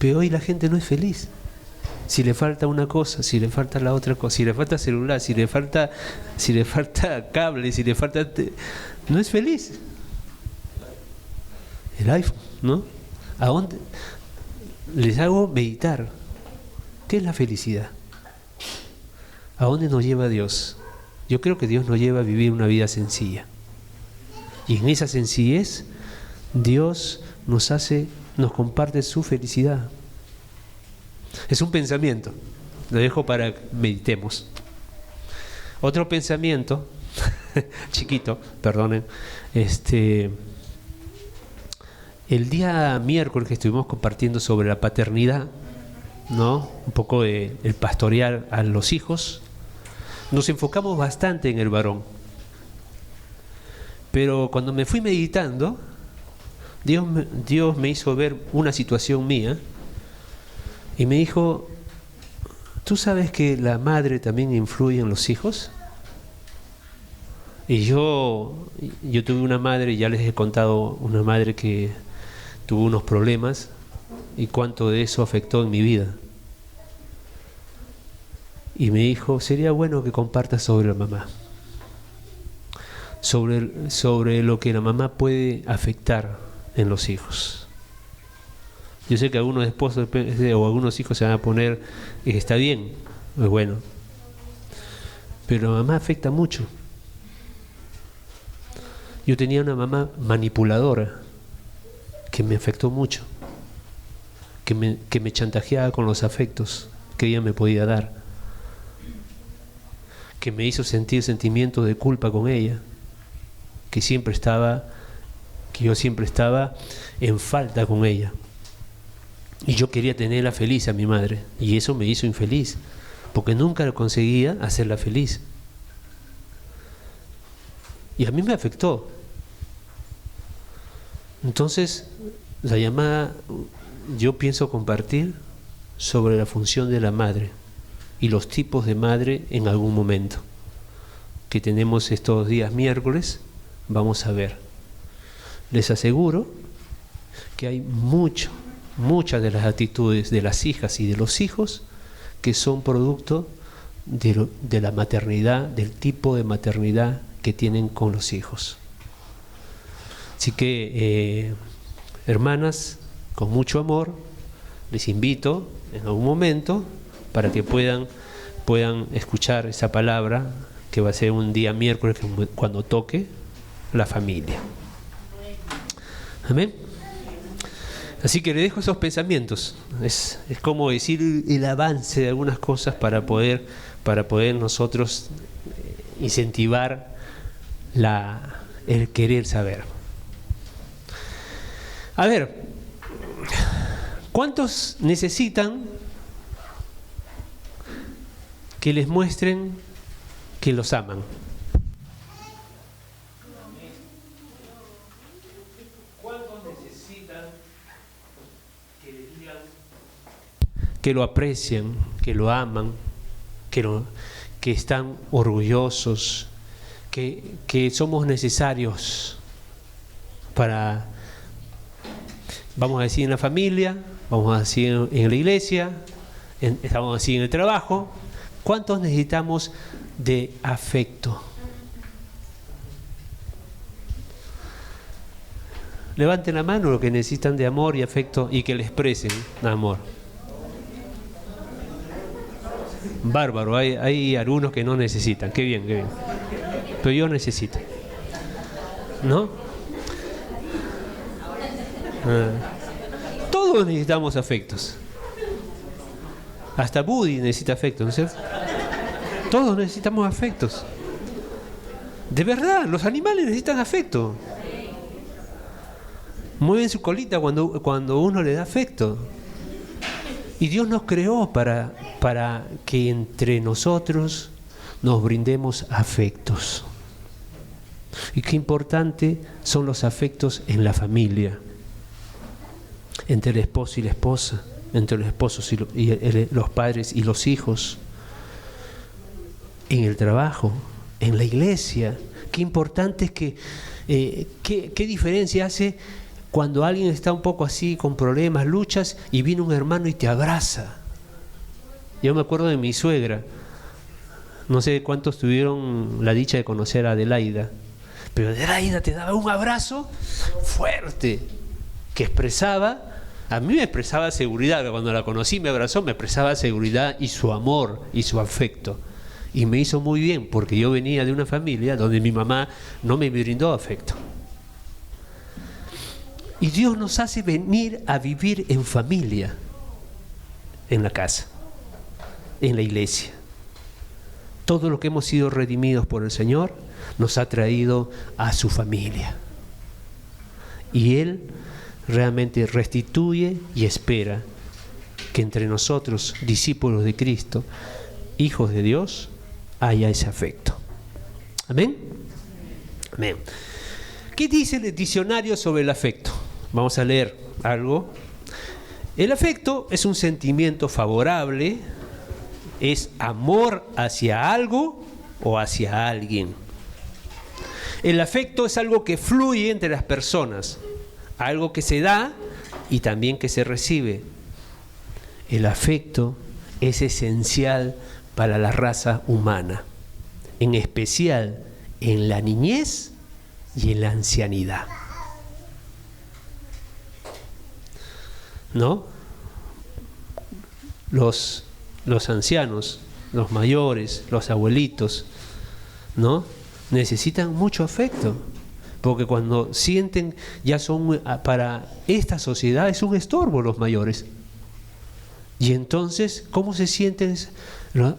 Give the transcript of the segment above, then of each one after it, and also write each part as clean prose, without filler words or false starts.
Pero hoy la gente no es feliz. Si le falta una cosa, si le falta la otra cosa, si le falta celular, si le falta cable, si le falta... no es feliz. El iPhone, ¿no? ¿A dónde? Les hago meditar. ¿Qué es la felicidad? ¿A dónde nos lleva Dios? Yo creo que Dios nos lleva a vivir una vida sencilla. Y en esa sencillez, Dios nos comparte su felicidad. Es un pensamiento. Lo dejo para que meditemos. Otro pensamiento, chiquito, perdonen. El día miércoles que estuvimos compartiendo sobre la paternidad, ¿no? Un poco de el pastorear a los hijos, nos enfocamos bastante en el varón. Pero cuando me fui meditando, Dios me hizo ver una situación mía y me dijo: ¿tú sabes que la madre también influye en los hijos? Y yo tuve una madre, ya les he contado, una madre que tuvo unos problemas y cuánto de eso afectó en mi vida. Y me dijo: sería bueno que compartas sobre la mamá, sobre lo que la mamá puede afectar en los hijos. Yo sé que algunos esposos o algunos hijos se van a poner, está bien, es bueno, pero la mamá afecta mucho. Yo tenía una mamá manipuladora que me afectó mucho, que me chantajeaba con los afectos que ella me podía dar, que me hizo sentir sentimientos de culpa con ella, que yo siempre estaba en falta con ella. Y yo quería tenerla feliz a mi madre, y eso me hizo infeliz, porque nunca conseguía hacerla feliz. Y a mí me afectó. Entonces, la llamada, yo pienso compartir sobre la función de la madre y los tipos de madre en algún momento que tenemos estos días miércoles. Vamos a ver. Les aseguro que hay muchas de las actitudes de las hijas y de los hijos que son producto de la maternidad, del tipo de maternidad que tienen con los hijos. Así que, hermanas, con mucho amor, les invito en algún momento para que puedan escuchar esa palabra que va a ser un día miércoles cuando toque la familia. Amén. Así que le dejo esos pensamientos. Es como decir el avance de algunas cosas para poder nosotros incentivar el querer saber. A ver, ¿cuántos necesitan que les muestren que los aman? ¿Cuántos necesitan que les digan que lo aprecian, que lo aman, que están orgullosos, que somos necesarios para, vamos a decir, en la familia, vamos a decir en la iglesia, vamos a decir en el trabajo? ¿Cuántos necesitamos de afecto? Levanten la mano los que necesitan de amor y afecto y que le expresen amor. Bárbaro, hay algunos que no necesitan. Qué bien, qué bien. Pero yo necesito, ¿no? Todos necesitamos afectos. Hasta Buddy necesita afectos, ¿no es cierto? Todos necesitamos afectos. De verdad, los animales necesitan afecto. Mueven su colita cuando uno le da afecto. Y Dios nos creó para que entre nosotros nos brindemos afectos. Y qué importante son los afectos en la familia, entre el esposo y la esposa, entre los esposos y los padres y los hijos, en el trabajo, en la iglesia. Qué importante es que qué diferencia hace cuando alguien está un poco así, con problemas, luchas, y viene un hermano y te abraza. Yo me acuerdo de mi suegra. No sé cuántos tuvieron la dicha de conocer a Adelaida, pero Adelaida te daba un abrazo fuerte, que expresaba, a mí me expresaba seguridad. Cuando la conocí, me abrazó, me expresaba seguridad y su amor y su afecto. Y me hizo muy bien, porque yo venía de una familia donde mi mamá no me brindó afecto. Y Dios nos hace venir a vivir en familia, en la casa, en la iglesia. Todo lo que hemos sido redimidos por el Señor nos ha traído a su familia. Y Él realmente restituye y espera que entre nosotros, discípulos de Cristo, hijos de Dios, haya ese afecto. ¿Amén? Amén. ¿Qué dice el diccionario sobre el afecto? Vamos a leer algo. El afecto es un sentimiento favorable, es amor hacia algo o hacia alguien. El afecto es algo que fluye entre las personas, algo que se da y también que se recibe. El afecto es esencial para la raza humana, en especial en la niñez y en la ancianidad. ¿No? Los ancianos, los mayores, los abuelitos, ¿no? Necesitan mucho afecto, porque cuando sienten, ya son, para esta sociedad es un estorbo los mayores. Y entonces, ¿cómo se sienten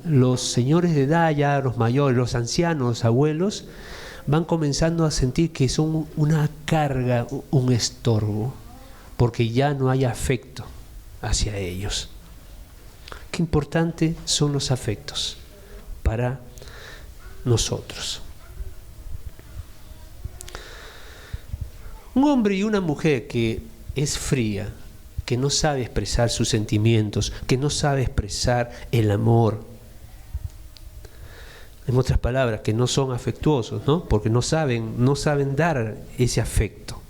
los señores de edad, ya los mayores, los ancianos, los abuelos? Van comenzando a sentir que son una carga, un estorbo, porque ya no hay afecto hacia ellos. Qué importante son los afectos para nosotros. Un hombre y una mujer que es fría, que no sabe expresar sus sentimientos, que no sabe expresar el amor, en otras palabras, que no son afectuosos, ¿no? Porque no saben dar ese afecto.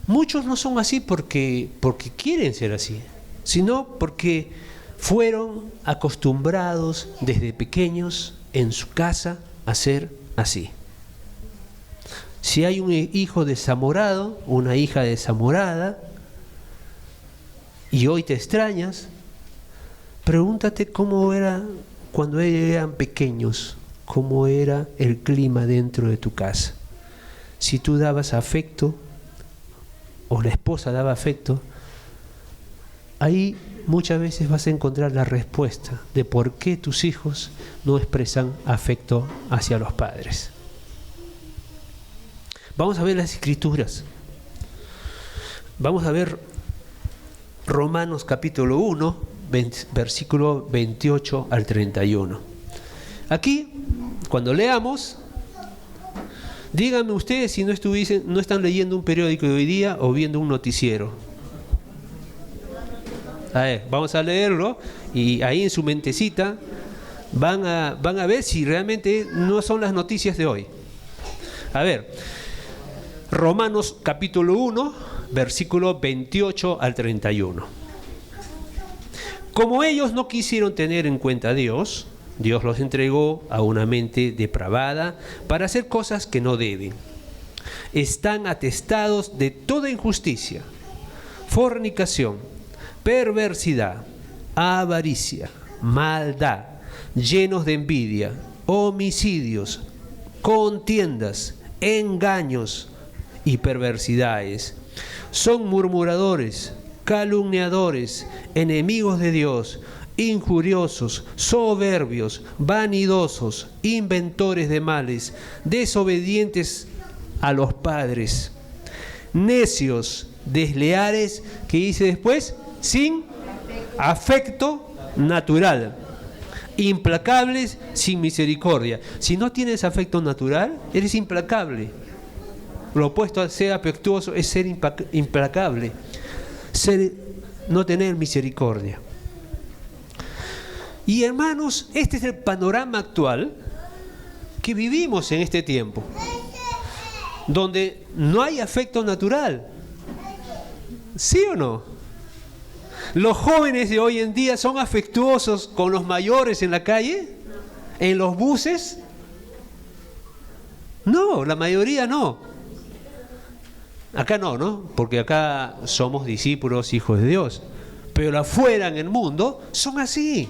Muchos no son así porque quieren ser así, sino porque fueron acostumbrados desde pequeños en su casa a ser así. Si hay un hijo desamorado, una hija desamorada, y hoy te extrañas, pregúntate cómo era cuando eran pequeños, cómo era el clima dentro de tu casa. Si tú dabas afecto, o la esposa daba afecto, ahí muchas veces vas a encontrar la respuesta de por qué tus hijos no expresan afecto hacia los padres. Vamos a ver las Escrituras. Vamos a ver Romanos capítulo 1, versículo 28 al 31. Aquí, cuando leamos, díganme ustedes si no están leyendo un periódico de hoy día o viendo un noticiero. A ver, vamos a leerlo y ahí en su mentecita van a ver si realmente no son las noticias de hoy. A ver, Romanos capítulo 1, versículo 28 al 31. Como ellos no quisieron tener en cuenta a Dios, Dios los entregó a una mente depravada para hacer cosas que no deben. Están atestados de toda injusticia, fornicación, perversidad, avaricia, maldad, llenos de envidia, homicidios, contiendas, engaños y perversidades. Son murmuradores, calumniadores, enemigos de Dios, injuriosos, soberbios, vanidosos, inventores de males, desobedientes a los padres, necios, desleales, ¿qué dice después? Sin afecto natural, implacables, sin misericordia. Si no tienes afecto natural, eres implacable. Lo opuesto a ser afectuoso es ser implacable, no tener misericordia. Y hermanos, este es el panorama actual que vivimos en este tiempo. donde no hay afecto natural. ¿Sí o no? ¿Los jóvenes de hoy en día son afectuosos con los mayores en la calle? ¿En los buses? No, la mayoría no. Acá no, ¿no? Porque acá somos discípulos, hijos de Dios. Pero afuera en el mundo son así.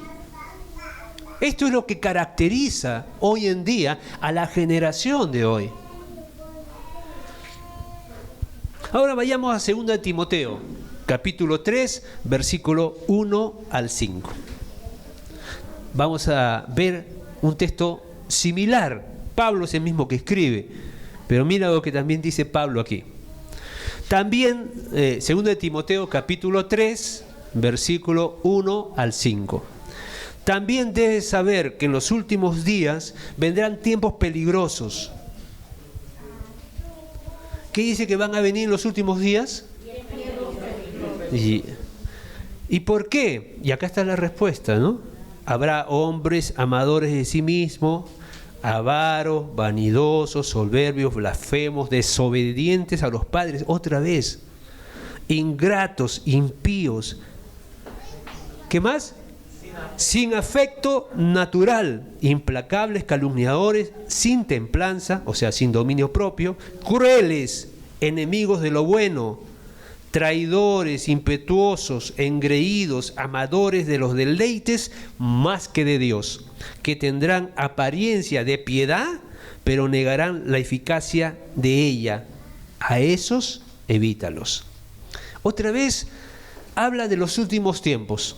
Esto es lo que caracteriza hoy en día a la generación de hoy. Ahora vayamos a 2 Timoteo, capítulo 3, versículo 1 al 5. Vamos a ver un texto similar. Pablo es el mismo que escribe, pero mira lo que también dice Pablo aquí. También, 2 Timoteo, capítulo 3, versículo 1 al 5. También debes saber que en los últimos días vendrán tiempos peligrosos. ¿Qué dice que van a venir en los últimos días? ¿Y por qué? Y acá está la respuesta, ¿no? Habrá hombres amadores de sí mismos, avaros, vanidosos, soberbios, blasfemos, desobedientes a los padres, otra vez, ingratos, impíos. ¿Qué más? Sin afecto natural, implacables, calumniadores, sin templanza, o sea, sin dominio propio, crueles, enemigos de lo bueno, traidores, impetuosos, engreídos, amadores de los deleites más que de Dios, que tendrán apariencia de piedad, pero negarán la eficacia de ella. A esos, evítalos. Otra vez, habla de los últimos tiempos.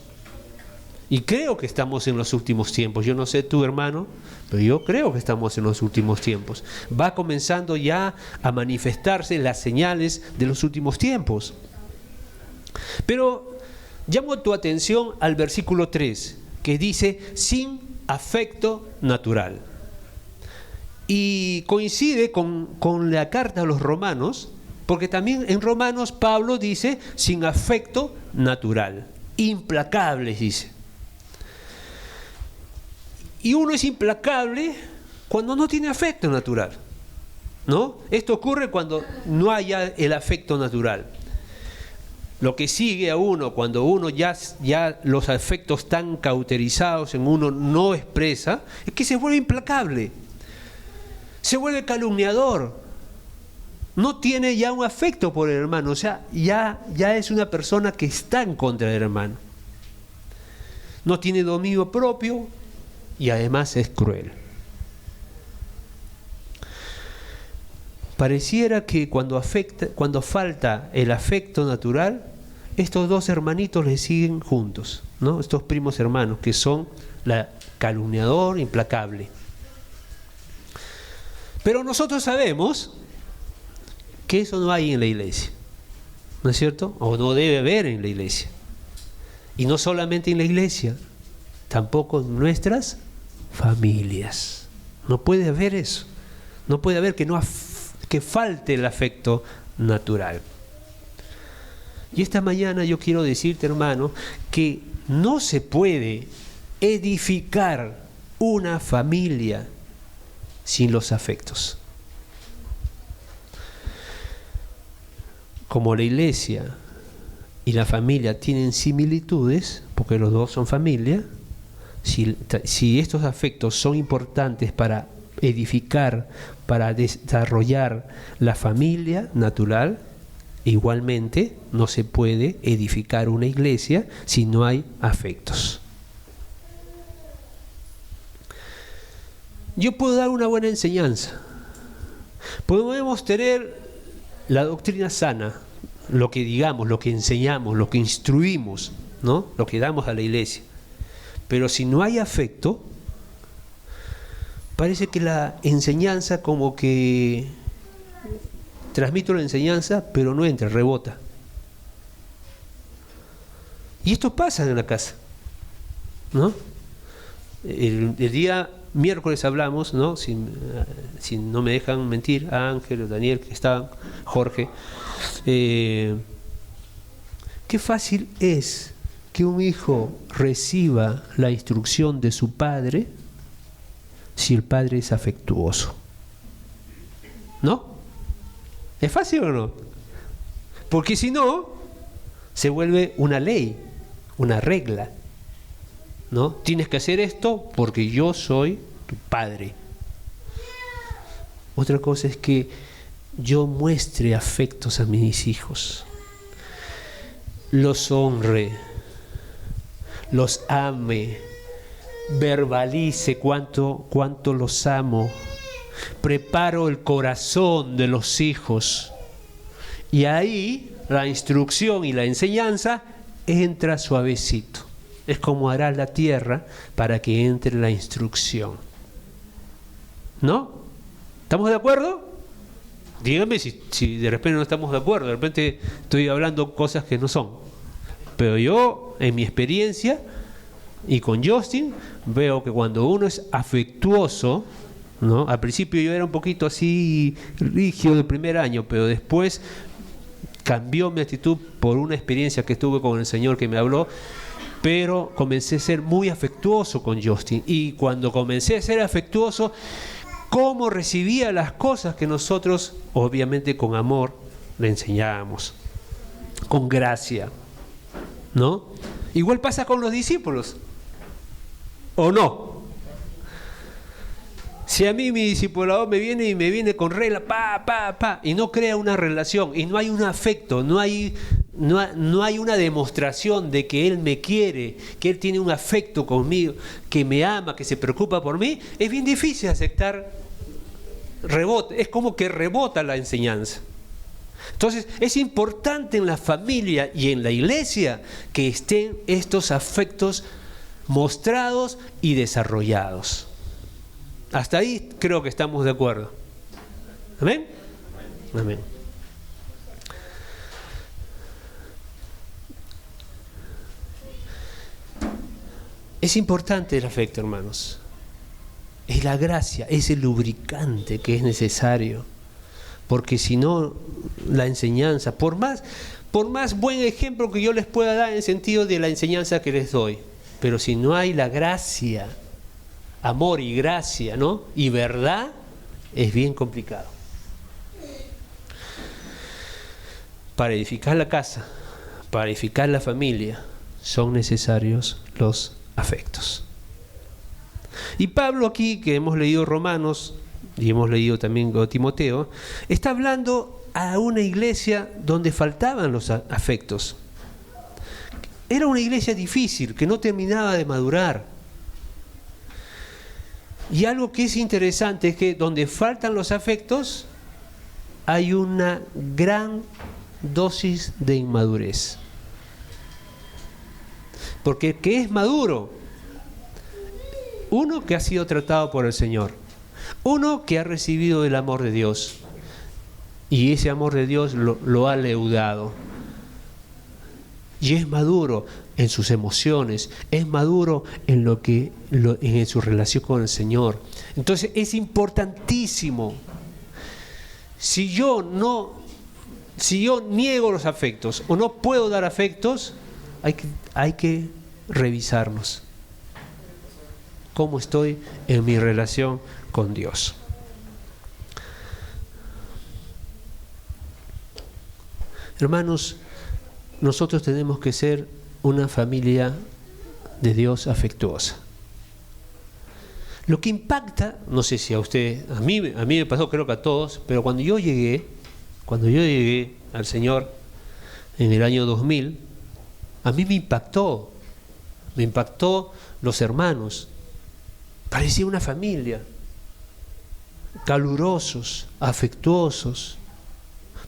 Y creo que estamos en los últimos tiempos. Yo no sé tú, hermano, pero yo creo que estamos en los últimos tiempos. Va comenzando ya a manifestarse las señales de los últimos tiempos. Pero llamo tu atención al versículo 3, que dice, sin afecto natural. Y coincide con la carta a los romanos, porque también en Romanos Pablo dice, sin afecto natural. Implacables, dice. Y uno es implacable cuando no tiene afecto natural, ¿no? Esto ocurre cuando no haya el afecto natural. Lo que sigue a uno, cuando uno ya los afectos están cauterizados en uno no expresa, es que se vuelve implacable, se vuelve calumniador, no tiene ya un afecto por el hermano, o sea, ya es una persona que está en contra del hermano. No tiene dominio propio, y además es cruel. Pareciera que cuando falta el afecto natural, estos dos hermanitos le siguen juntos, ¿no? Estos primos hermanos que son la calumniador implacable. Pero nosotros sabemos que eso no hay en la iglesia, ¿no es cierto? O no debe haber en la iglesia. Y no solamente en la iglesia, tampoco en nuestras familias. No puede haber eso. No puede haber que falte el afecto natural. Y esta mañana yo quiero decirte, hermano, que no se puede edificar una familia sin los afectos. Como la iglesia y la familia tienen similitudes, porque los dos son familia, si estos afectos son importantes para edificar, para desarrollar la familia natural, igualmente no se puede edificar una iglesia si no hay afectos. Yo puedo dar una buena enseñanza, podemos tener la doctrina sana, lo que digamos, lo que enseñamos, lo que instruimos, ¿no? Lo que damos a la iglesia. Pero si no hay afecto, parece que la enseñanza como que transmito la enseñanza, pero no entra, rebota. Y esto pasa en la casa, ¿no? El día miércoles hablamos, ¿no? Si no me dejan mentir, Ángel, Daniel, que estaban, Jorge. Qué fácil es que un hijo reciba la instrucción de su padre si el padre es afectuoso, ¿no? ¿Es fácil o no? Porque si no, se vuelve una ley, una regla, ¿no? Tienes que hacer esto porque yo soy tu padre. Otra cosa es que yo muestre afectos a mis hijos, los honre, los ame, verbalice cuánto los amo, preparo el corazón de los hijos, y ahí la instrucción y la enseñanza entra suavecito. Es como hará la tierra para que entre la instrucción. ¿No? ¿Estamos de acuerdo? Díganme si de repente no estamos de acuerdo, de repente estoy hablando cosas que no son. Pero yo, en mi experiencia, y con Justin, veo que cuando uno es afectuoso, ¿no? Al principio yo era un poquito así rígido el primer año, pero después cambió mi actitud por una experiencia que tuve con el Señor que me habló, pero comencé a ser muy afectuoso con Justin. Y cuando comencé a ser afectuoso, cómo recibía las cosas que nosotros, obviamente con amor, le enseñábamos, con gracia, ¿no? Igual pasa con los discípulos, ¿o no? Si a mí mi discipulador me viene con regla, y no crea una relación, y no hay un afecto, no hay una demostración de que él me quiere, que él tiene un afecto conmigo, que me ama, que se preocupa por mí, es bien difícil aceptar, es como que rebota la enseñanza. Entonces es importante en la familia y en la iglesia que estén estos afectos mostrados y desarrollados. Hasta ahí creo que estamos de acuerdo. ¿Amén? Amén. Es importante el afecto, hermanos. Es la gracia, es el lubricante que es necesario. Porque si no, la enseñanza, por más buen ejemplo que yo les pueda dar en el sentido de la enseñanza que les doy, pero si no hay la gracia, amor y gracia, ¿no? Y verdad, es bien complicado. Para edificar la casa, para edificar la familia, son necesarios los afectos. Y Pablo aquí, que hemos leído Romanos y hemos leído también Timoteo, está hablando a una iglesia donde faltaban los afectos. Era una iglesia difícil, que no terminaba de madurar. Y algo que es interesante es que donde faltan los afectos hay una gran dosis de inmadurez. Porque el que es maduro, uno que ha sido tratado por el Señor, uno que ha recibido el amor de Dios, y ese amor de Dios lo ha leudado. Y es maduro en sus emociones, es maduro en su relación con el Señor. Entonces es importantísimo. Si yo niego los afectos o no puedo dar afectos, hay que revisarnos. ¿Cómo estoy en mi relación con Dios? Hermanos, nosotros tenemos que ser una familia de Dios afectuosa. Lo que impacta, no sé si a usted, a mí me pasó, creo que a todos, pero cuando yo llegué al Señor en el año 2000, a mí me impactó los hermanos. Parecía una familia, calurosos, afectuosos,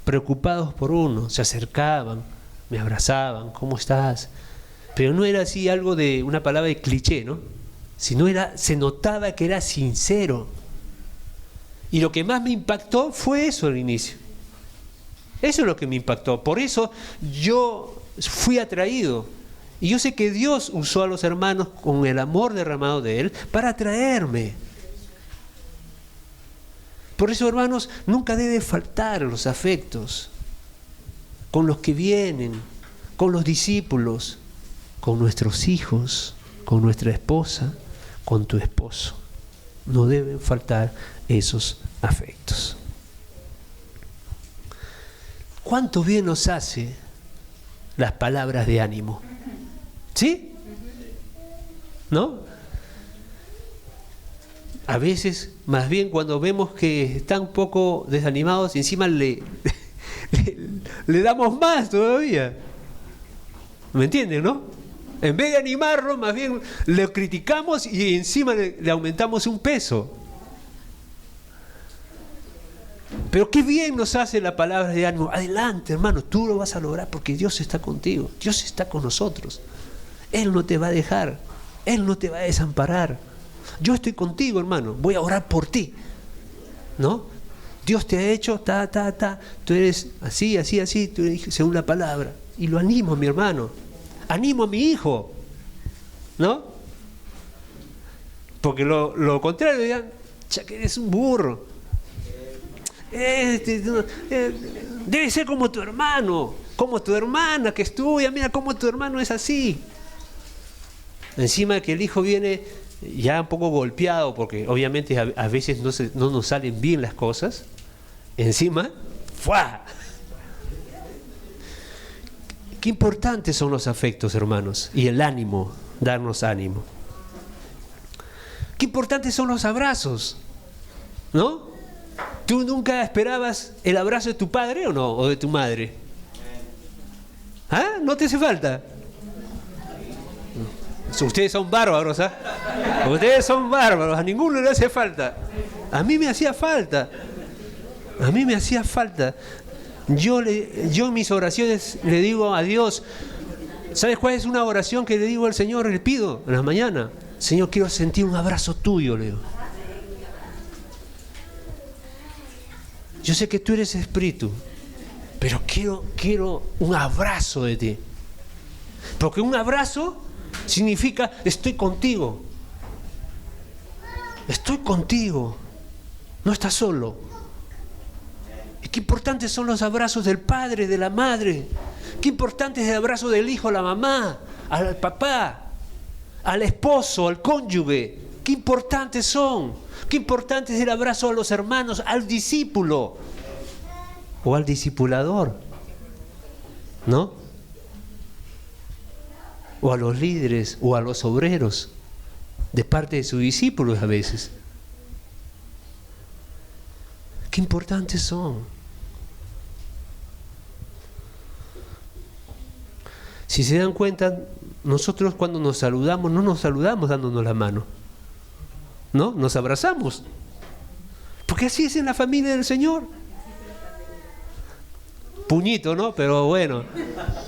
preocupados por uno, se acercaban, me abrazaban, ¿cómo estás? Pero no era así algo de una palabra de cliché, ¿no? Sino se notaba que era sincero. Y lo que más me impactó fue eso al inicio. Eso es lo que me impactó. Por eso yo fui atraído. Y yo sé que Dios usó a los hermanos con el amor derramado de Él para atraerme. Por eso, hermanos, nunca debe faltar los afectos con los que vienen, con los discípulos, con nuestros hijos, con nuestra esposa, con tu esposo. No deben faltar esos afectos. ¿Cuánto bien nos hace las palabras de ánimo? ¿Sí? ¿No? A veces, más bien cuando vemos que están un poco desanimados, encima le damos más todavía. ¿Me entienden, no? En vez de animarlo, más bien le criticamos y encima le aumentamos un peso. Pero qué bien nos hace la palabra de ánimo. Adelante, hermano, tú lo vas a lograr porque Dios está contigo. Dios está con nosotros. Él no te va a dejar. Él no te va a desamparar. Yo estoy contigo, hermano. Voy a orar por ti. ¿No? Dios te ha hecho, tú eres así, así, así, tú eres según la palabra. Y lo animo, mi hermano. Animo a mi hijo. ¿No? Porque lo contrario, digan, ya que eres un burro. Debe ser como tu hermano, como tu hermana que estudia, mira cómo tu hermano es así. Encima de que el hijo viene ya un poco golpeado, porque obviamente a veces no nos salen bien las cosas, encima, ¡fua! Qué importantes son los afectos, hermanos, y el ánimo, darnos ánimo. Qué importantes son los abrazos, ¿no? ¿Tú nunca esperabas el abrazo de tu padre o no? ¿O de tu madre? ¿Ah? ¿No te hace falta? Ustedes son bárbaros, ¿ah? Ustedes son bárbaros, a ninguno le hace falta. A mí me hacía falta. A mí me hacía falta. Yo en mis oraciones le digo a Dios, ¿sabes cuál es una oración que le digo al Señor? Le pido en la mañana. Señor, quiero sentir un abrazo tuyo, le digo. Yo sé que tú eres espíritu, pero quiero un abrazo de ti. Porque un abrazo significa estoy contigo. Estoy contigo. No estás solo. Y qué importantes son los abrazos del padre, de la madre. Qué importante es el abrazo del hijo a la mamá, al papá, al esposo, al cónyuge. Qué importantes son. Qué importante es el abrazo a los hermanos, al discípulo o al discipulador, ¿no? O a los líderes o a los obreros de parte de sus discípulos a veces. Qué importantes son. Si se dan cuenta, nosotros cuando nos saludamos, no nos saludamos dándonos la mano, ¿no? Nos abrazamos. Porque así es en la familia del Señor. Puñito, ¿no? Pero bueno.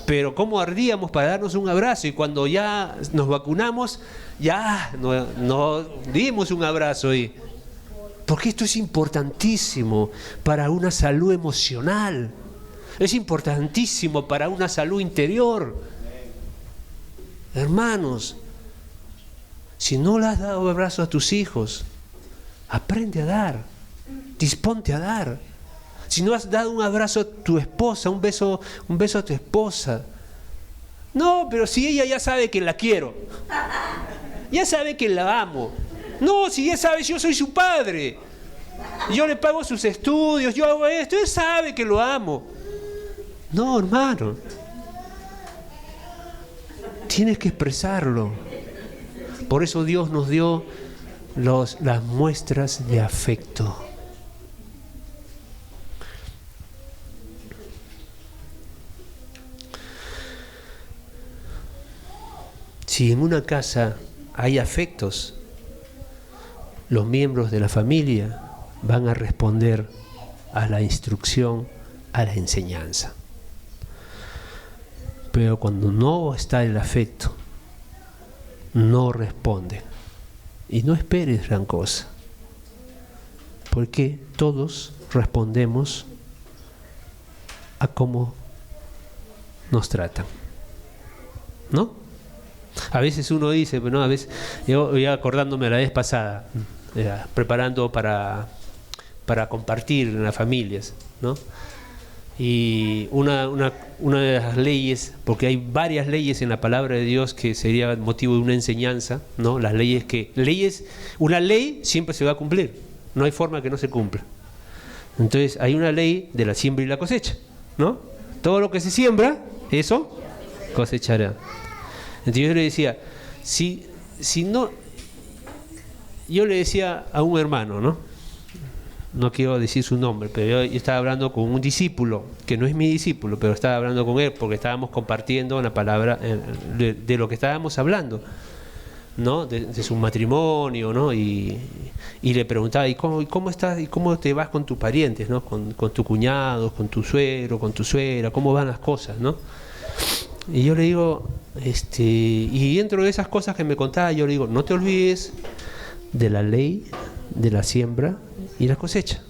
Pero cómo ardíamos para darnos un abrazo. Y cuando ya nos vacunamos, ya no dimos un abrazo. Porque esto es importantísimo para una salud emocional. Es importantísimo para una salud interior. Hermanos, si no le has dado abrazo a tus hijos, aprende a dar, disponte a dar. Si no has dado un abrazo a tu esposa, un beso a tu esposa, no, pero si ella ya sabe que la quiero, ya sabe que la amo. No, si ella sabe, yo soy su padre, yo le pago sus estudios, yo hago esto, él sabe que lo amo. No, hermano, tienes que expresarlo. Por eso Dios nos dio las muestras de afecto. Si en una casa hay afectos, los miembros de la familia van a responder a la instrucción, a la enseñanza. Pero cuando no está el afecto, no responde. Y no esperes gran cosa, porque todos respondemos a cómo nos tratan, ¿no? A veces uno dice, pero no, a veces, yo voy acordándome la vez pasada, preparando para compartir en las familias, ¿no? Y una de las leyes, porque hay varias leyes en la palabra de Dios que sería motivo de una enseñanza, ¿no? Las una ley siempre se va a cumplir, no hay forma que no se cumpla. Entonces hay una ley de la siembra y la cosecha, ¿no? Todo lo que se siembra, eso cosechará. Entonces yo le decía, si no, yo le decía a un hermano, ¿no? No quiero decir su nombre, pero yo estaba hablando con un discípulo, que no es mi discípulo, pero estaba hablando con él porque estábamos compartiendo una palabra de lo que estábamos hablando, ¿no? De su matrimonio, ¿no? Y le preguntaba, ¿y cómo estás? ¿Y cómo te vas con tus parientes, ¿no? Con tus cuñados, con tu suegro, con tu suegra, ¿cómo van las cosas, ¿no? Y yo le digo, y dentro de esas cosas que me contaba, yo le digo, no te olvides de la ley de la siembra y la cosecha.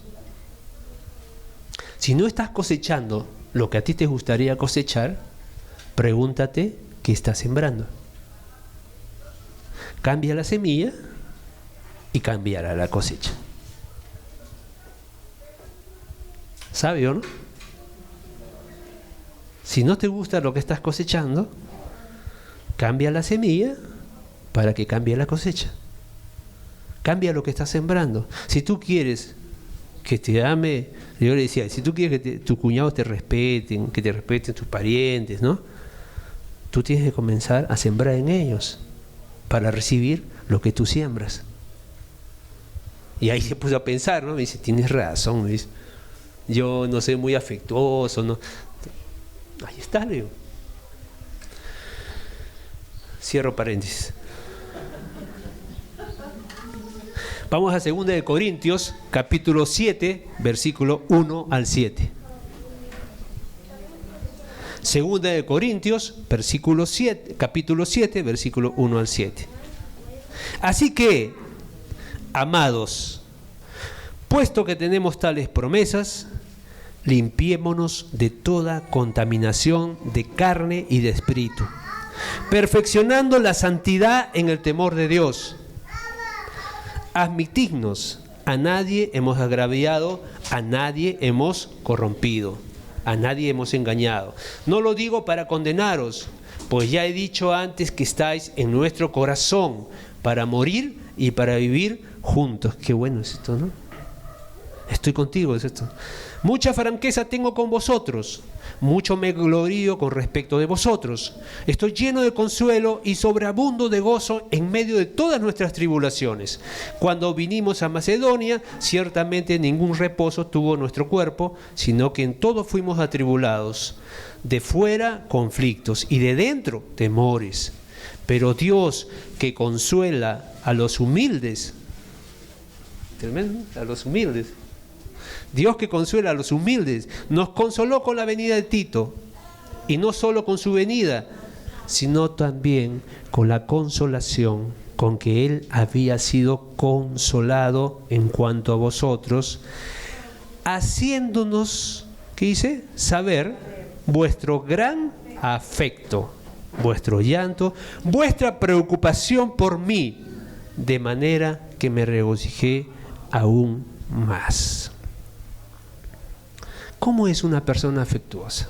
Si no estás cosechando lo que a ti te gustaría cosechar, pregúntate qué estás sembrando. Cambia la semilla y cambiará la cosecha. ¿Sabio, no? Si no te gusta lo que estás cosechando, cambia la semilla para que cambie la cosecha. Cambia lo que estás sembrando. Si tú quieres que te ame, yo le decía, si tú quieres que tus cuñados te respeten, que te respeten tus parientes, ¿no? Tú tienes que comenzar a sembrar en ellos para recibir lo que tú siembras. Y ahí se puso a pensar, ¿no? Me dice, tienes razón, me dice. Yo no soy muy afectuoso, ¿no? Ahí está, le digo. Cierro paréntesis. Vamos a 2 de Corintios, capítulo 7, versículo 1 al 7. 2 de Corintios, capítulo 7, versículo 1 al 7. Así que, amados, puesto que tenemos tales promesas, limpiémonos de toda contaminación de carne y de espíritu, perfeccionando la santidad en el temor de Dios. Admitidnos, a nadie hemos agraviado, a nadie hemos corrompido, a nadie hemos engañado. No lo digo para condenaros, pues ya he dicho antes que estáis en nuestro corazón para morir y para vivir juntos. Qué bueno es esto, ¿no? Estoy contigo, es esto. Mucha franqueza tengo con vosotros, mucho me glorío con respecto de vosotros. Estoy lleno de consuelo y sobreabundo de gozo en medio de todas nuestras tribulaciones. Cuando vinimos a Macedonia, ciertamente ningún reposo tuvo nuestro cuerpo, sino que en todo fuimos atribulados. De fuera, conflictos, y de dentro, temores. Pero Dios, que consuela a los humildes, tremendo, a los humildes, Dios que consuela a los humildes, nos consoló con la venida de Tito, y no solo con su venida, sino también con la consolación con que él había sido consolado en cuanto a vosotros, haciéndonos, ¿qué dice? Saber vuestro gran afecto, vuestro llanto, vuestra preocupación por mí, de manera que me regocijé aún más. ¿Cómo es una persona afectuosa?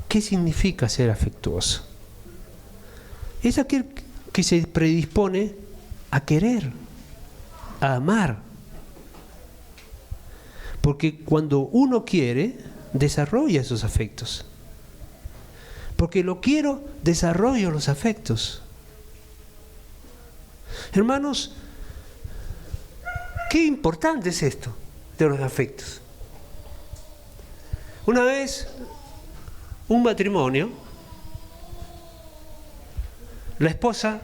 ¿Qué significa ser afectuoso? Es aquel que se predispone a querer, a amar. Porque cuando uno quiere, desarrolla esos afectos. Porque lo quiero, desarrollo los afectos. Hermanos, qué importante es esto de los afectos. Una vez, un matrimonio, la esposa,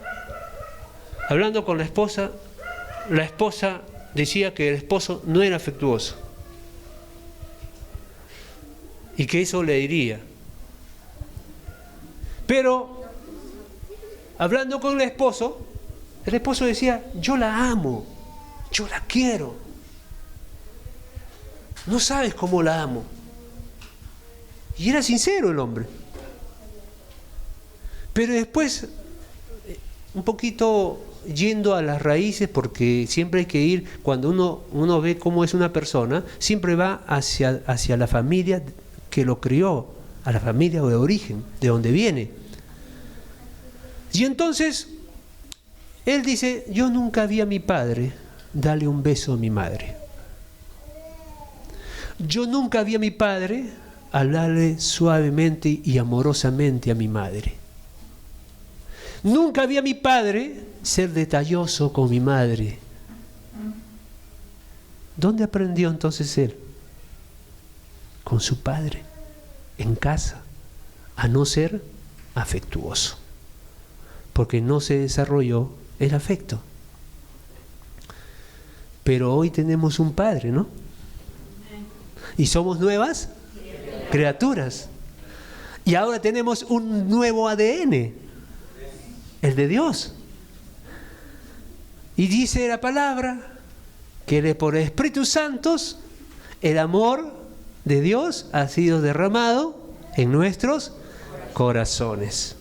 hablando con la esposa decía que el esposo no era afectuoso y que eso le iría. Pero, hablando con el esposo decía, yo la amo, yo la quiero. No sabes cómo la amo. Y era sincero el hombre. Pero después, un poquito yendo a las raíces, porque siempre hay que ir, cuando uno ve cómo es una persona, siempre va hacia la familia que lo crió, a la familia de origen, de donde viene. Y entonces, él dice, yo nunca vi a mi padre darle un beso a mi madre. Yo nunca vi a mi padre hablarle suavemente y amorosamente a mi madre. Nunca vi a mi padre ser detalloso con mi madre. ¿Dónde aprendió entonces él? Con su padre, en casa, a no ser afectuoso, porque no se desarrolló el afecto. Pero hoy tenemos un padre, ¿no? Y somos nuevas criaturas. Y ahora tenemos un nuevo ADN, el de Dios. Y dice la palabra que por el Espíritu Santo el amor de Dios ha sido derramado en nuestros corazones.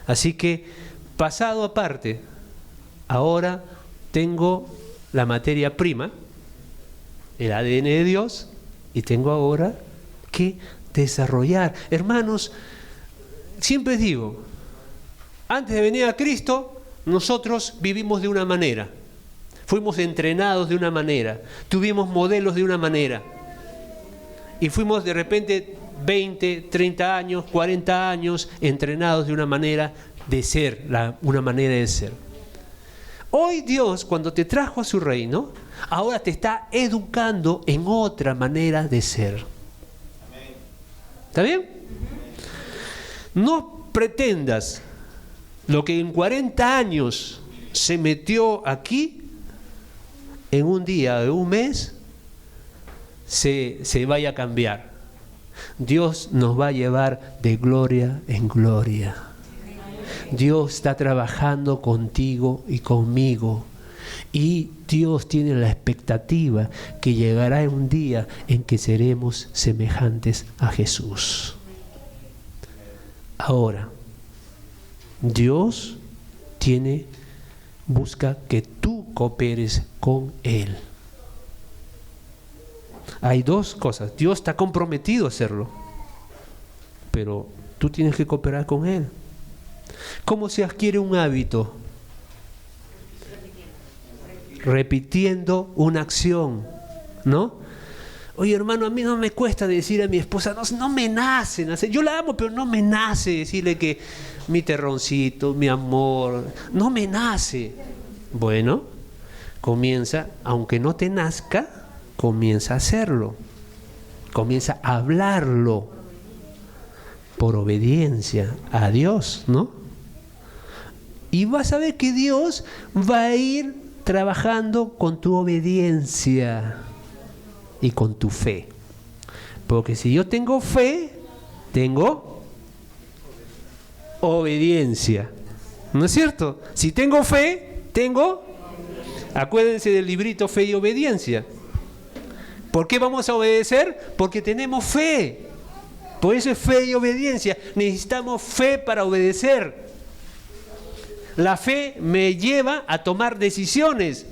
Así que, pasado aparte, ahora tengo la materia prima, el ADN de Dios, y tengo ahora que desarrollar. Hermanos, siempre digo, antes de venir a Cristo, nosotros vivimos de una manera, fuimos entrenados de una manera, tuvimos modelos de una manera, y fuimos de repente 20, 30 años, 40 años entrenados de una manera de ser, una manera de ser. Hoy Dios, cuando te trajo a su reino, ahora te está educando en otra manera de ser. ¿Está bien? No pretendas lo que en 40 años se metió aquí, en un día o un mes, se vaya a cambiar. Dios nos va a llevar de gloria en gloria. Dios está trabajando contigo y conmigo. Y Dios tiene la expectativa que llegará un día en que seremos semejantes a Jesús. Ahora, Dios busca que tú cooperes con Él. Hay dos cosas. Dios está comprometido a hacerlo, pero tú tienes que cooperar con Él. ¿Cómo se adquiere un hábito? Repitiendo una acción, ¿no? Oye, hermano, a mí no me cuesta decir a mi esposa, no me nace. Yo la amo, pero no me nace decirle que mi terroncito, mi amor, no me nace. Bueno, comienza, aunque no te nazca, comienza a hacerlo, comienza a hablarlo por obediencia a Dios, ¿no? Y vas a ver que Dios va a ir trabajando con tu obediencia y con tu fe. Porque si yo tengo fe, tengo obediencia. ¿No es cierto? Si tengo fe, tengo... Acuérdense del librito Fe y Obediencia. ¿Por qué vamos a obedecer? Porque tenemos fe. Por eso es fe y obediencia. Necesitamos fe para obedecer. La fe me lleva a tomar decisiones.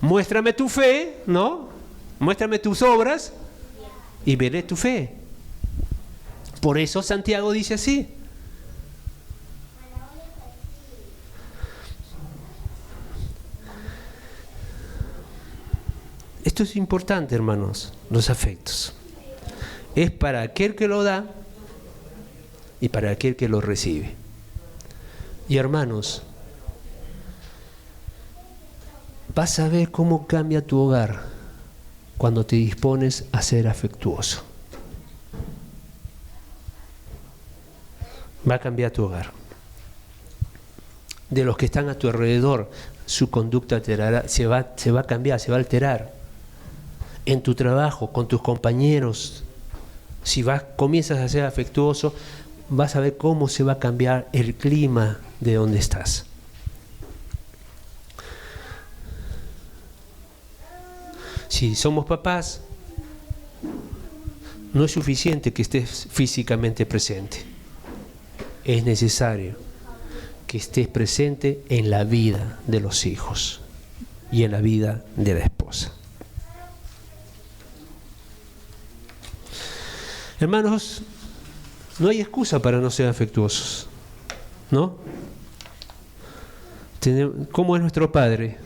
Muéstrame tu fe, ¿no? Muéstrame tus obras y veré tu fe. Por eso Santiago dice así. Esto es importante, hermanos, los afectos. Es para aquel que lo da y para aquel que lo recibe. Y hermanos, vas a ver cómo cambia tu hogar cuando te dispones a ser afectuoso. Va a cambiar tu hogar. De los que están a tu alrededor, su conducta se va a cambiar, se va a alterar. En tu trabajo, con tus compañeros, si comienzas a ser afectuoso, vas a ver cómo se va a cambiar el clima de donde estás. Si somos papás, no es suficiente que estés físicamente presente. Es necesario que estés presente en la vida de los hijos y en la vida de la esposa. Hermanos, no hay excusa para no ser afectuosos, ¿no? ¿Cómo es nuestro Padre?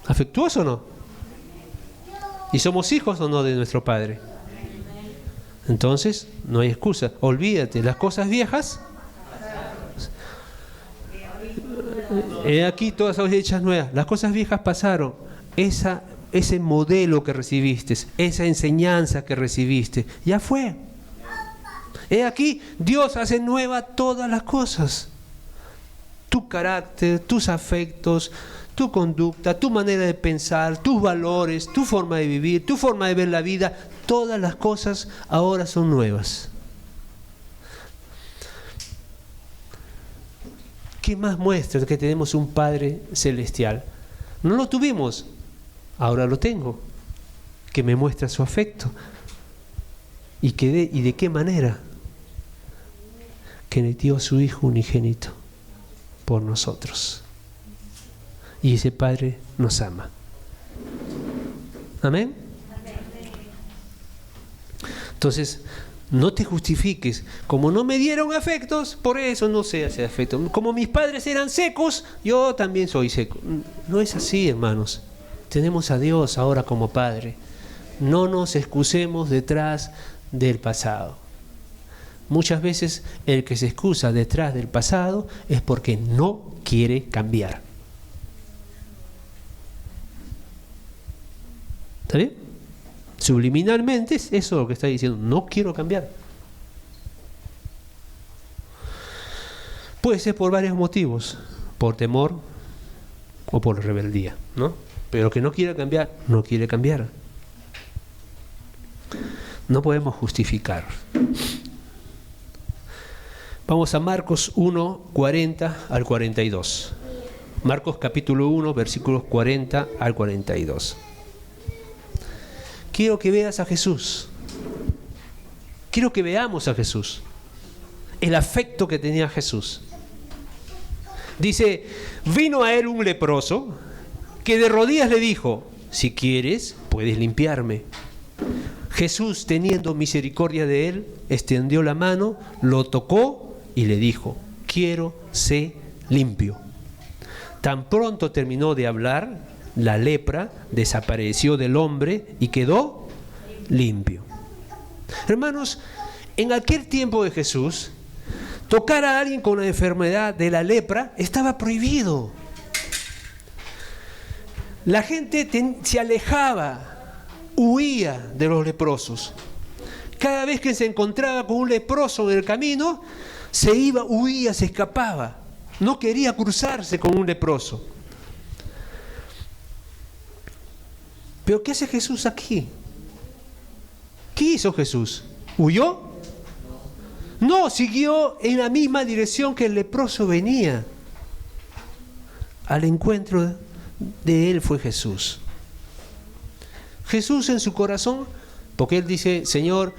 ¿Afectuoso o no? ¿Y somos hijos o no de nuestro Padre? Entonces, no hay excusa. Olvídate, las cosas viejas, he aquí todas son hechas nuevas. Las cosas viejas pasaron. Ese modelo que recibiste, esa enseñanza que recibiste, ya fue. He aquí, Dios hace nueva todas las cosas. Tu carácter, tus afectos, tu conducta, tu manera de pensar, tus valores, tu forma de vivir, tu forma de ver la vida, todas las cosas ahora son nuevas. ¿Qué más muestra que tenemos un Padre celestial? No lo tuvimos, ahora lo tengo, que me muestra su afecto. ¿Y de qué manera? Que le dio a su Hijo unigénito por nosotros. Y ese Padre nos ama. ¿Amén? Entonces, no te justifiques. Como no me dieron afectos, por eso no sé hacer afecto. Como mis padres eran secos, yo también soy seco. No es así, hermanos. Tenemos a Dios ahora como Padre. No nos excusemos detrás del pasado. Muchas veces el que se excusa detrás del pasado es porque no quiere cambiar. ¿Está bien? Subliminalmente es eso lo que está diciendo. No quiero cambiar. Puede ser por varios motivos. Por temor o por rebeldía, ¿no? Pero que no quiera cambiar, no quiere cambiar. No podemos justificar. Vamos a Marcos 1, 40 al 42. Marcos capítulo 1, versículos 40 al 42. Quiero que veas a Jesús. Quiero que veamos a Jesús. El afecto que tenía Jesús. Dice, vino a él un leproso que de rodillas le dijo, si quieres, puedes limpiarme. Jesús, teniendo misericordia de él, extendió la mano, lo tocó y le dijo, quiero ser limpio. Tan pronto terminó de hablar, la lepra desapareció del hombre y quedó limpio. Hermanos, en aquel tiempo de Jesús, tocar a alguien con la enfermedad de la lepra estaba prohibido. La gente se alejaba, huía de los leprosos. Cada vez que se encontraba con un leproso en el camino, se iba, huía, se escapaba. No quería cruzarse con un leproso. Pero ¿qué hace Jesús aquí? ¿Qué hizo Jesús? ¿Huyó? No, siguió en la misma dirección que el leproso venía. Al encuentro de él fue Jesús. Jesús en su corazón, porque él dice, Señor,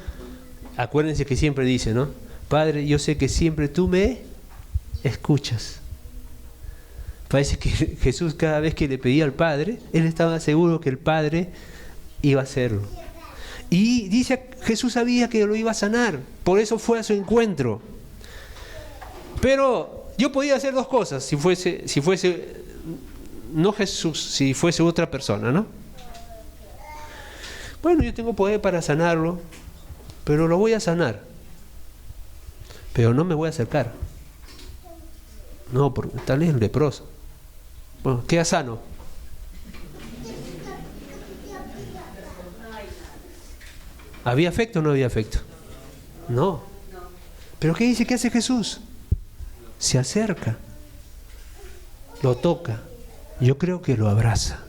acuérdense que siempre dice, ¿no? Padre, yo sé que siempre tú me escuchas. Parece que Jesús cada vez que le pedía al Padre, él estaba seguro que el Padre iba a hacerlo. Y dice, Jesús sabía que lo iba a sanar, por eso fue a su encuentro. Pero yo podía hacer dos cosas, si fuese no Jesús, si fuese otra persona, ¿no? Bueno, yo tengo poder para sanarlo, pero lo voy a sanar. Pero no me voy a acercar. No, porque tal vez es leproso. Bueno, queda sano. ¿Había afecto o no había afecto? No. ¿Pero qué dice? ¿Qué hace Jesús? Se acerca, lo toca, yo creo que lo abraza.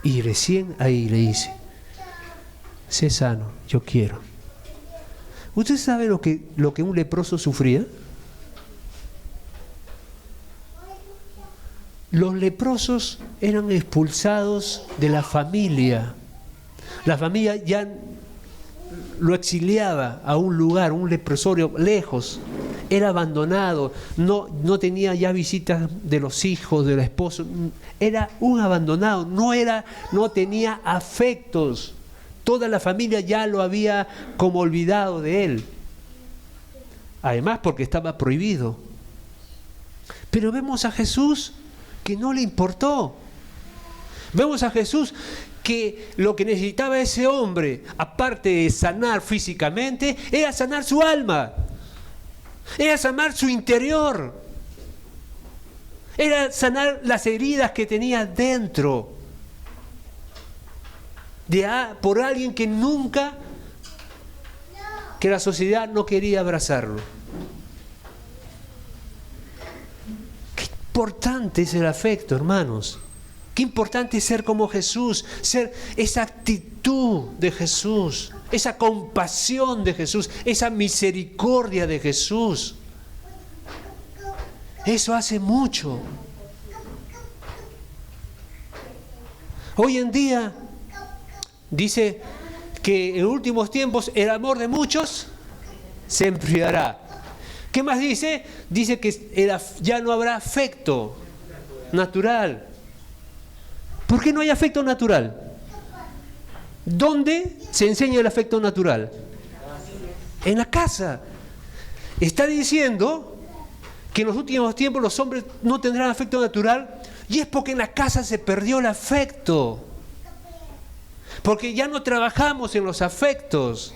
Y recién ahí le dice, sé sano, yo quiero. ¿Usted sabe lo que un leproso sufría? Los leprosos eran expulsados de la familia. La familia ya lo exiliaba a un lugar, un leprosorio lejos. Era abandonado, no tenía ya visitas de los hijos, de la esposa. Era un abandonado, no tenía afectos. Toda la familia ya lo había como olvidado de él. Además porque estaba prohibido. Pero vemos a Jesús que no le importó. Vemos a Jesús que lo que necesitaba ese hombre, aparte de sanar físicamente, era sanar su alma, era sanar su interior, era sanar las heridas que tenía dentro, por alguien que la sociedad no quería abrazarlo. Qué importante es el afecto, hermanos. Qué importante es ser como Jesús, ser esa actitud de Jesús, esa compasión de Jesús, esa misericordia de Jesús. Eso hace mucho. Hoy en día dice que en últimos tiempos el amor de muchos se enfriará. ¿Qué más dice? Dice que ya no habrá afecto natural. ¿Por qué no hay afecto natural? ¿Dónde se enseña el afecto natural? En la casa. Está diciendo que en los últimos tiempos los hombres no tendrán afecto natural, y es porque en la casa se perdió el afecto. Porque ya no trabajamos en los afectos.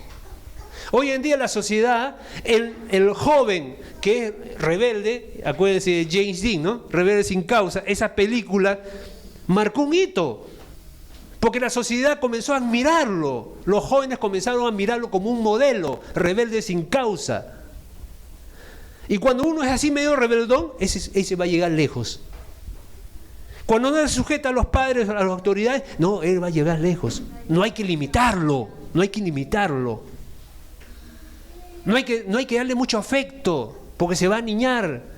Hoy en día la sociedad, el joven que es rebelde, acuérdense de James Dean, ¿no? Rebelde sin causa, esa película marcó un hito, porque la sociedad comenzó a admirarlo, los jóvenes comenzaron a admirarlo como un modelo, rebelde sin causa. Y cuando uno es así medio rebeldón, ese va a llegar lejos. Cuando no se sujeta a los padres, a las autoridades, no, él va a llegar lejos. No hay que limitarlo, no hay que limitarlo. No hay que darle mucho afecto, porque se va a aniñar.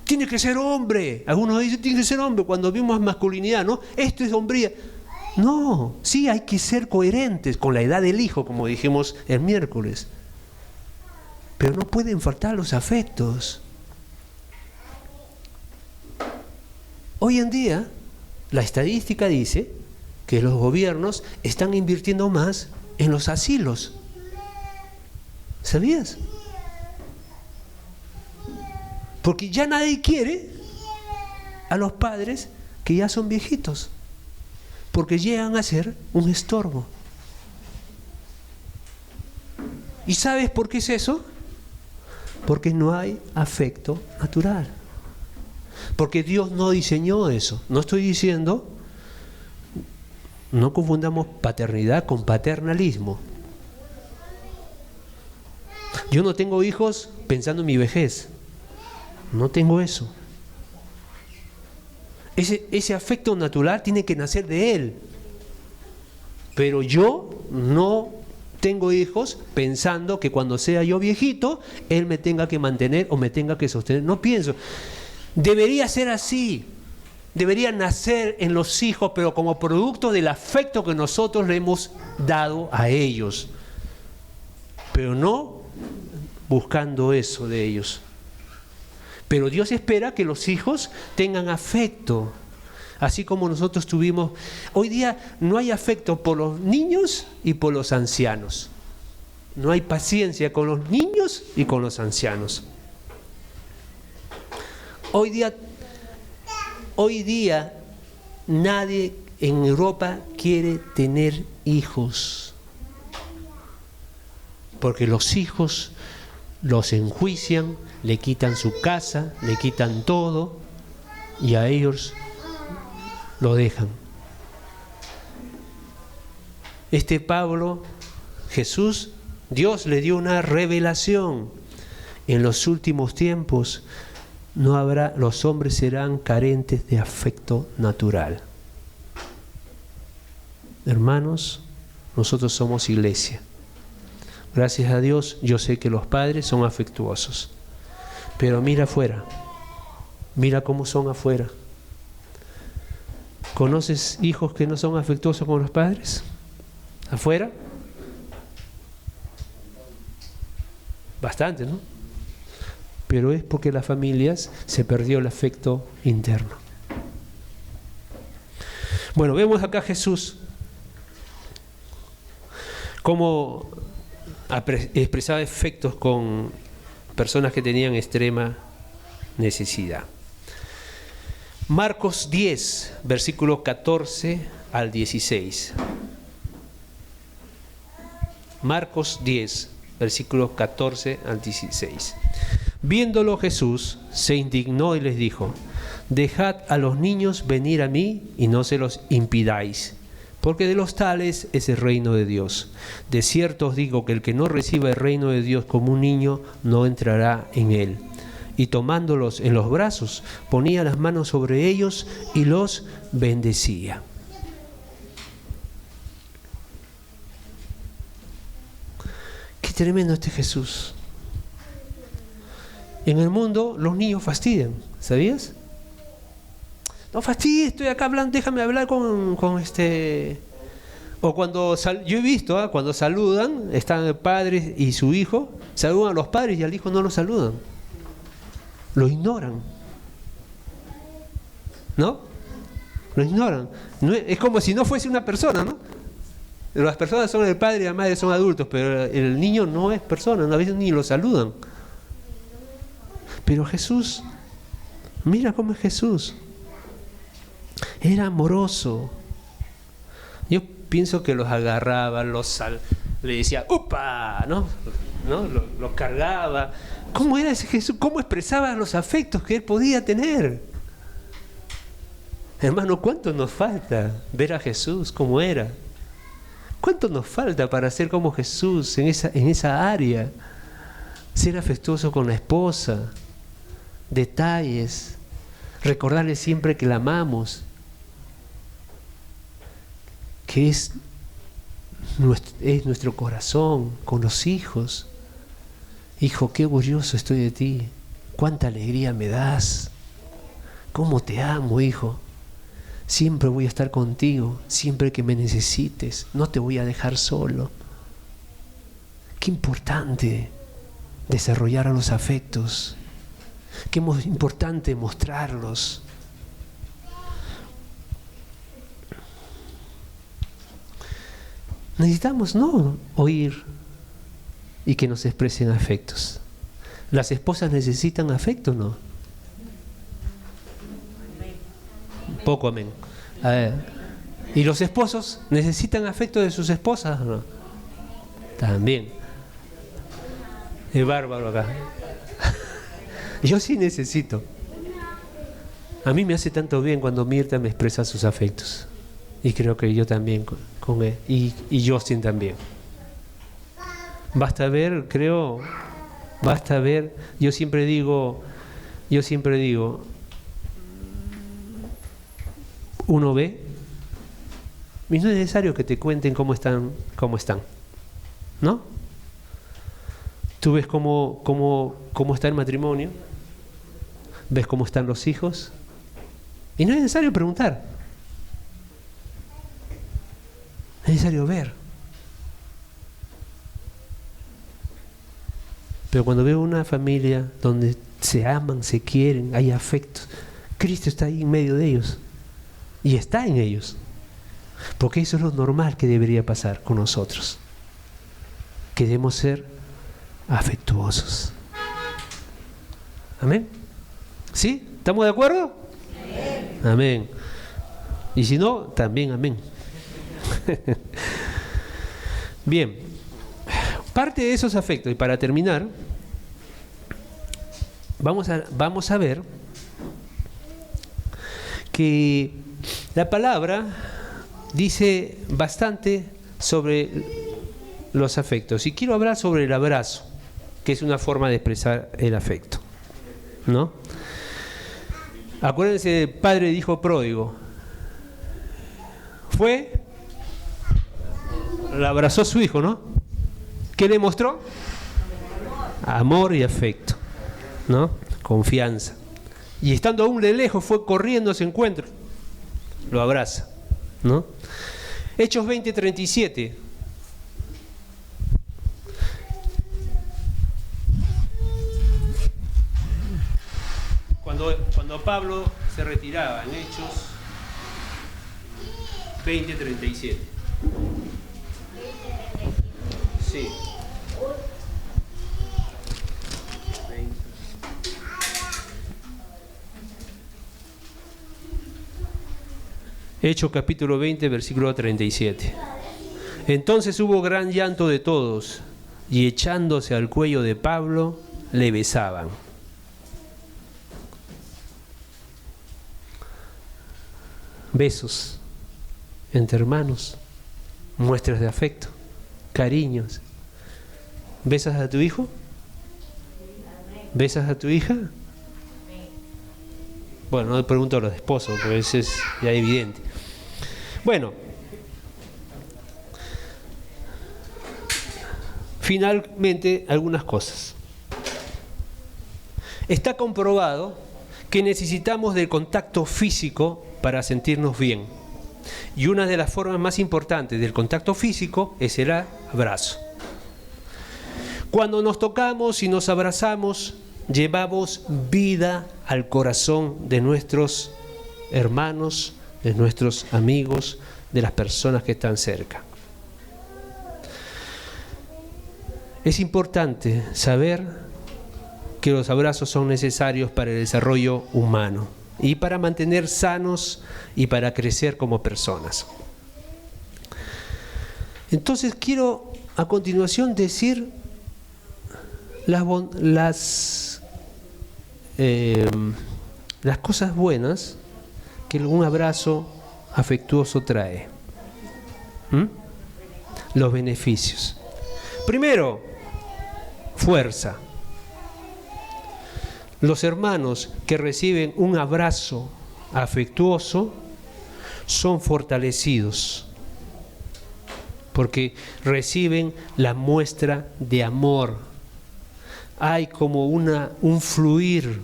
Tiene que ser hombre. Algunos dicen, tiene que ser hombre, cuando vimos masculinidad, ¿no? Esto es hombría. No, sí hay que ser coherentes con la edad del hijo, como dijimos el miércoles. Pero no pueden faltar los afectos. Hoy en día, la estadística dice que los gobiernos están invirtiendo más en los asilos. ¿Sabías? Porque ya nadie quiere a los padres que ya son viejitos, porque llegan a ser un estorbo. ¿Y sabes por qué es eso? Porque no hay afecto natural. Porque Dios no diseñó eso. No estoy diciendo, no confundamos paternidad con paternalismo. Yo no tengo hijos pensando en mi vejez. No tengo eso. Ese afecto natural tiene que nacer de Él. Pero yo no tengo hijos pensando que cuando sea yo viejito, Él me tenga que mantener o me tenga que sostener. No pienso. Debería ser así. Debería nacer en los hijos, pero como producto del afecto que nosotros le hemos dado a ellos. Pero no buscando eso de ellos. Pero Dios espera que los hijos tengan afecto, así como nosotros tuvimos. Hoy día no hay afecto por los niños y por los ancianos. No hay paciencia con los niños y con los ancianos. Hoy día nadie en Europa quiere tener hijos, porque los hijos los enjuician, le quitan su casa, le quitan todo y a ellos lo dejan. Pablo, Jesús, Dios le dio una revelación. En los últimos tiempos los hombres serán carentes de afecto natural. Hermanos, nosotros somos iglesia. Gracias a Dios, yo sé que los padres son afectuosos. Pero mira afuera, mira cómo son afuera. ¿Conoces hijos que no son afectuosos con los padres? ¿Afuera? Bastante, ¿no? Pero es porque las familias se perdió el afecto interno. Bueno, vemos acá a Jesús cómo expresaba efectos con personas que tenían extrema necesidad. Marcos 10, versículo 14 al 16. Marcos 10, versículo 14 al 16. Viéndolo Jesús, se indignó y les dijo: dejad a los niños venir a mí y no se los impidáis, porque de los tales es el reino de Dios. De cierto os digo que el que no reciba el reino de Dios como un niño, no entrará en él. Y tomándolos en los brazos, ponía las manos sobre ellos y los bendecía. Qué tremendo este Jesús. En el mundo los niños fastidian, ¿sabías? No fastidies, estoy acá hablando, déjame hablar con este... O cuando, yo he visto, cuando saludan, están el padre y su hijo, saludan a los padres y al hijo no lo saludan. Lo ignoran. ¿No? Lo ignoran. No, es como si no fuese una persona, ¿no? Las personas son el padre y la madre son adultos, pero el niño no es persona, a veces ni lo saludan. Pero Jesús, mira cómo es Jesús. Era amoroso. Yo pienso que los agarraba, le decía ¡upa! ¿No? Los cargaba. ¿Cómo era ese Jesús? ¿Cómo expresaba los afectos que él podía tener? Hermano, ¿cuánto nos falta ver a Jesús como era? ¿Cuánto nos falta para ser como Jesús en esa área? Ser afectuoso con la esposa, detalles, recordarle siempre que la amamos, que es nuestro corazón con los hijos. Hijo, qué orgulloso estoy de ti, cuánta alegría me das, cómo te amo, hijo. Siempre voy a estar contigo, siempre que me necesites, no te voy a dejar solo. Qué importante desarrollar los afectos, qué importante mostrarlos. Necesitamos no oír y que nos expresen afectos. ¿Las esposas necesitan afecto o no? Poco amén. A ver. ¿Y los esposos necesitan afecto de sus esposas o no? También. Es bárbaro acá. Yo sí necesito. A mí me hace tanto bien cuando Mirta me expresa sus afectos. Y creo que yo también con él. Y Justin también. Basta ver, yo siempre digo, uno ve, y no es necesario que te cuenten cómo están, ¿no? Tú ves cómo está el matrimonio, ves cómo están los hijos, y no es necesario preguntar, es necesario ver. Pero cuando veo una familia donde se aman, se quieren, hay afectos, Cristo está ahí en medio de ellos. Y está en ellos. Porque eso es lo normal que debería pasar con nosotros. Que debemos ser afectuosos. ¿Amén? ¿Sí? ¿Estamos de acuerdo? Amén. Amén. Y si no, también amén. Bien. Parte de esos afectos, y para terminar, vamos a ver que la palabra dice bastante sobre los afectos. Y quiero hablar sobre el abrazo, que es una forma de expresar el afecto, ¿no? Acuérdense, el padre dijo pródigo. Le abrazó a su hijo, ¿no? ¿Qué le mostró? Amor y afecto, ¿no? Confianza. Y estando aún de lejos, fue corriendo a su encuentro. Lo abraza, ¿no? Hechos 20:37. Cuando Pablo se retiraba, en Hechos 20:37. Sí. Hechos capítulo 20, versículo 37. Entonces hubo gran llanto de todos, y echándose al cuello de Pablo, le besaban. Besos entre hermanos, muestras de afecto, cariños. ¿Besas a tu hijo? ¿Besas a tu hija? Bueno, no le pregunto a los esposos, porque eso es ya evidente. Bueno, finalmente algunas cosas. Está comprobado que necesitamos del contacto físico para sentirnos bien. Y una de las formas más importantes del contacto físico es el abrazo. Cuando nos tocamos y nos abrazamos, llevamos vida al corazón de nuestros hermanos, de nuestros amigos, de las personas que están cerca. Es importante saber que los abrazos son necesarios para el desarrollo humano y para mantener sanos y para crecer como personas. Entonces quiero a continuación decir las cosas buenas que un abrazo afectuoso trae. Los beneficios. Primero, fuerza. Los hermanos que reciben un abrazo afectuoso son fortalecidos porque reciben la muestra de amor. Hay como un fluir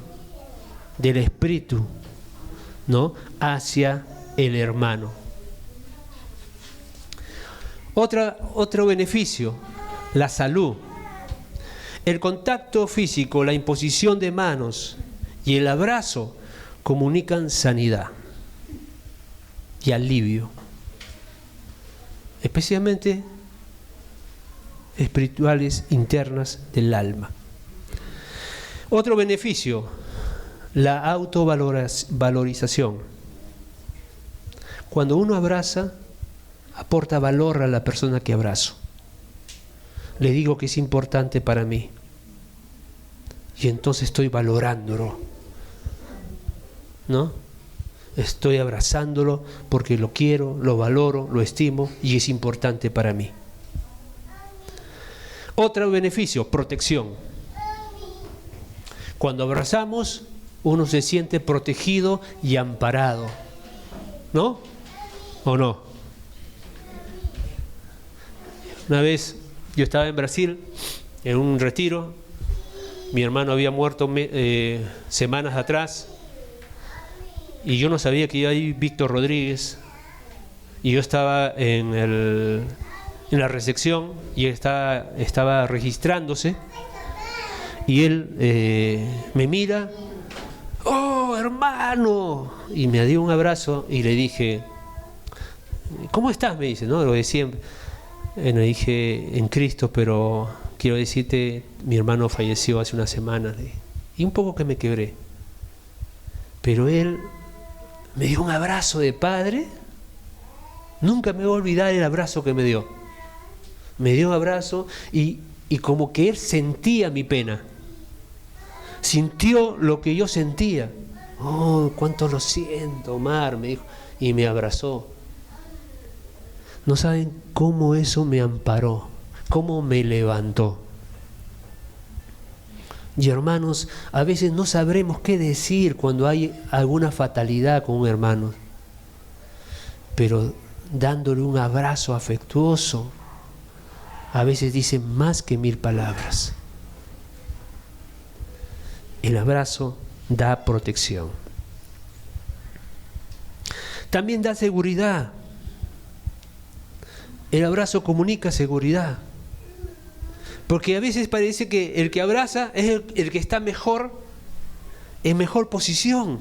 del espíritu, ¿no?, hacia el hermano. Otro beneficio, la salud. El contacto físico, la imposición de manos y el abrazo comunican sanidad y alivio, especialmente espirituales internas del alma. Otro beneficio, la autovalorización. Cuando uno abraza, aporta valor a la persona que abrazo. Le digo que es importante para mí. Y entonces estoy valorándolo, ¿no? Estoy abrazándolo porque lo quiero, lo valoro, lo estimo y es importante para mí. Otro beneficio, protección. Cuando abrazamos, uno se siente protegido y amparado, ¿no? ¿O no? Una vez yo estaba en Brasil, en un retiro. Mi hermano había muerto semanas atrás y yo no sabía que iba ahí Víctor Rodríguez, y yo estaba en la recepción y estaba registrándose y él me mira, ¡oh, hermano! Y me dio un abrazo y le dije, ¿cómo estás? Me dice, ¿no? Lo de siempre. Le dije, en Cristo, pero quiero decirte, mi hermano falleció hace una semana. Y un poco que me quebré. Pero él me dio un abrazo de padre. Nunca me voy a olvidar el abrazo que me dio. Me dio un abrazo y como que él sentía mi pena. Sintió lo que yo sentía. Oh, cuánto lo siento, Omar, me dijo. Y me abrazó. No saben cómo eso me amparó, cómo me levantó. Y hermanos, a veces no sabremos qué decir cuando hay alguna fatalidad con un hermano, pero dándole un abrazo afectuoso, a veces dicen más que 1000 palabras. El abrazo da protección. También da seguridad. El abrazo comunica seguridad. Porque a veces parece que el que abraza es el que está mejor, en mejor posición.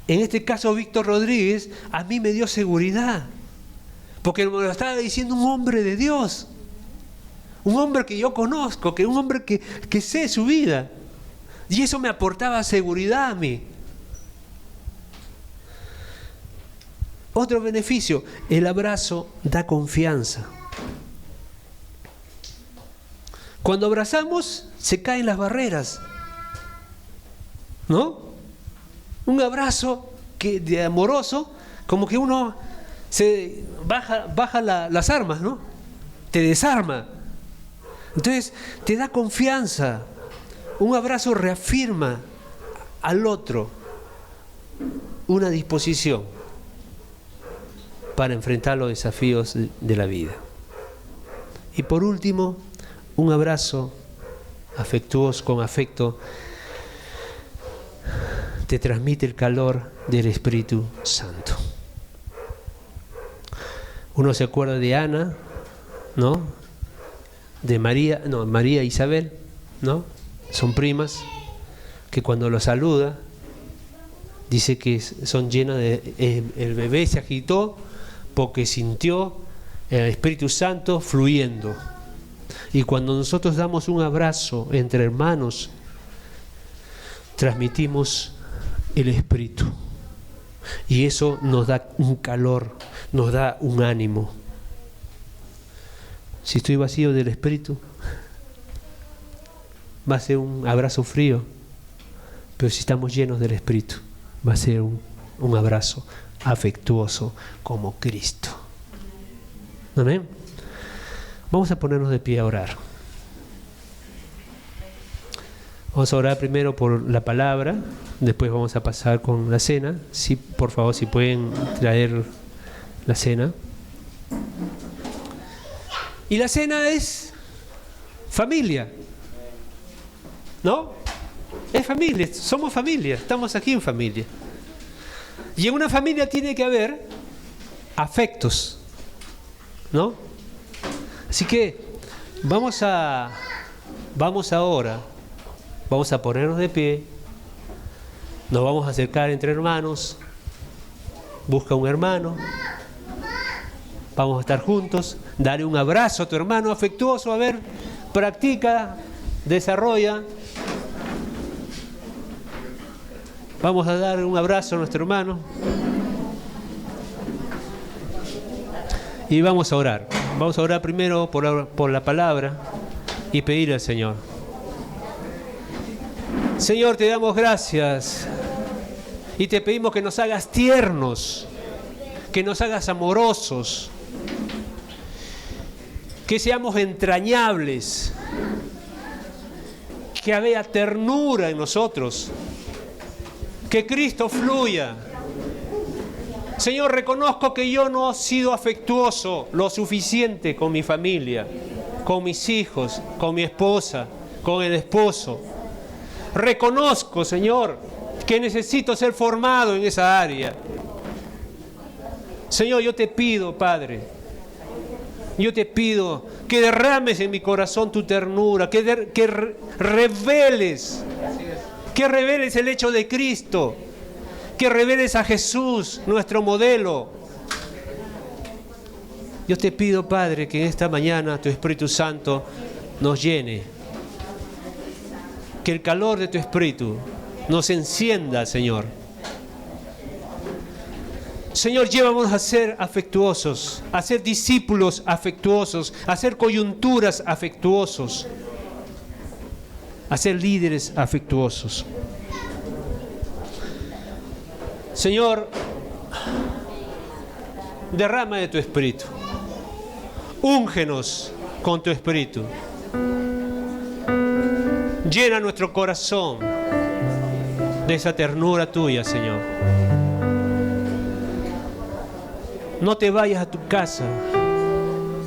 En este caso, Víctor Rodríguez a mí me dio seguridad. Porque me lo estaba diciendo un hombre de Dios. Un hombre que yo conozco, un hombre que sé su vida. Y eso me aportaba seguridad a mí. Otro beneficio, el abrazo da confianza. Cuando abrazamos, se caen las barreras, ¿no? Un abrazo de amoroso, como que uno se baja las armas, ¿no? Te desarma. Entonces, te da confianza. Un abrazo reafirma al otro una disposición para enfrentar los desafíos de la vida. Y por último, un abrazo afectuoso, con afecto, te transmite el calor del Espíritu Santo. Uno se acuerda de Ana, ¿no? De María e Isabel, ¿no? Son primas, que cuando lo saluda, dice que son llenas de... el bebé se agitó porque sintió el Espíritu Santo fluyendo. Y cuando nosotros damos un abrazo entre hermanos, transmitimos el Espíritu. Y eso nos da un calor, nos da un ánimo. Si estoy vacío del Espíritu, va a ser un abrazo frío. Pero si estamos llenos del Espíritu, va a ser un abrazo afectuoso como Cristo. ¿Amén? Vamos a ponernos de pie a orar. Vamos a orar primero por la palabra, después vamos a pasar con la cena. Sí, por favor, si pueden traer la cena. Y la cena es familia, ¿no? Es familia, somos familia, estamos aquí en familia. Y en una familia tiene que haber afectos, ¿no? Así que vamos ahora, vamos a ponernos de pie, nos vamos a acercar entre hermanos, busca un hermano, vamos a estar juntos, dale un abrazo a tu hermano afectuoso, a ver, practica, desarrolla. Vamos a dar un abrazo a nuestro hermano y vamos a orar. Vamos a orar primero por la palabra y pedir al Señor. Señor, te damos gracias y te pedimos que nos hagas tiernos, que nos hagas amorosos, que seamos entrañables, que haya ternura en nosotros, que Cristo fluya. Señor, reconozco que yo no he sido afectuoso lo suficiente con mi familia, con mis hijos, con mi esposa, con el esposo. Reconozco, Señor, que necesito ser formado en esa área. Señor, yo te pido, Padre, yo te pido que derrames en mi corazón tu ternura, que reveles el hecho de Cristo, que reveles a Jesús, nuestro modelo. Yo te pido, Padre, que en esta mañana tu Espíritu Santo nos llene, que el calor de tu Espíritu nos encienda, Señor. Señor, llévanos a ser afectuosos, a ser discípulos afectuosos, a ser coyunturas afectuosos, a ser líderes afectuosos. Señor, derrama de tu Espíritu, úngenos con tu Espíritu, llena nuestro corazón de esa ternura tuya, Señor. No te vayas a tu casa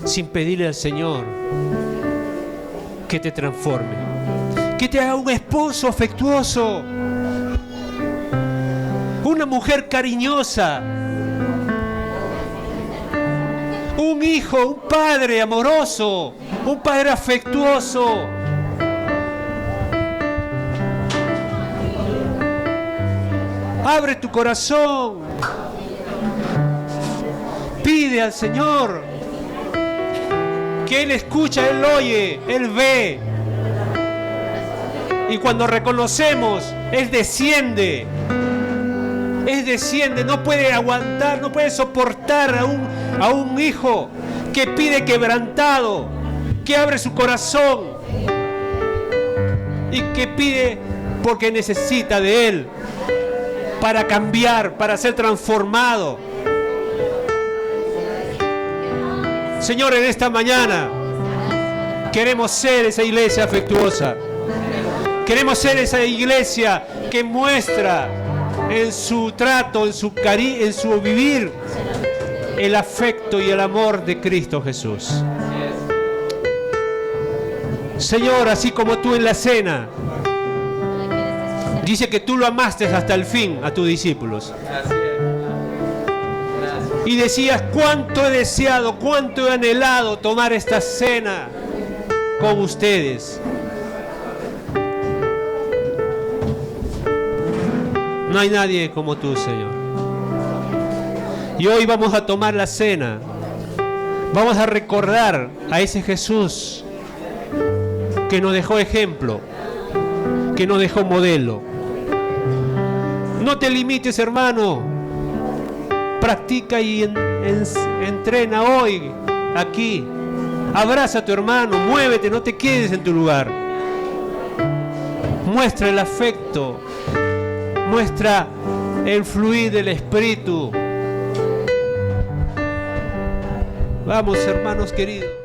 sin pedirle al Señor que te transforme, que te haga un esposo afectuoso, una mujer cariñosa, un hijo, un padre amoroso, un padre afectuoso. Abre tu corazón, pide al Señor, que Él escucha, Él oye, Él ve. Y cuando reconocemos, Él desciende, desciende, no puede aguantar, no puede soportar a un hijo que pide quebrantado, que abre su corazón y que pide porque necesita de Él para cambiar, para ser transformado. Señor, en esta mañana queremos ser esa iglesia afectuosa. Queremos ser esa iglesia que muestra en su trato, en su vivir, el afecto y el amor de Cristo Jesús. Señor, así como tú en la cena, dice que tú lo amaste hasta el fin a tus discípulos. Y decías, cuánto he deseado, cuánto he anhelado tomar esta cena con ustedes. No hay nadie como tú, Señor. Y hoy vamos a tomar la cena. Vamos a recordar a ese Jesús que nos dejó ejemplo, que nos dejó modelo. No te limites, hermano. Practica y entrena hoy, aquí. Abraza a tu hermano, muévete, no te quedes en tu lugar. Muestra el afecto. Muestra el fluir del Espíritu. Vamos, hermanos queridos.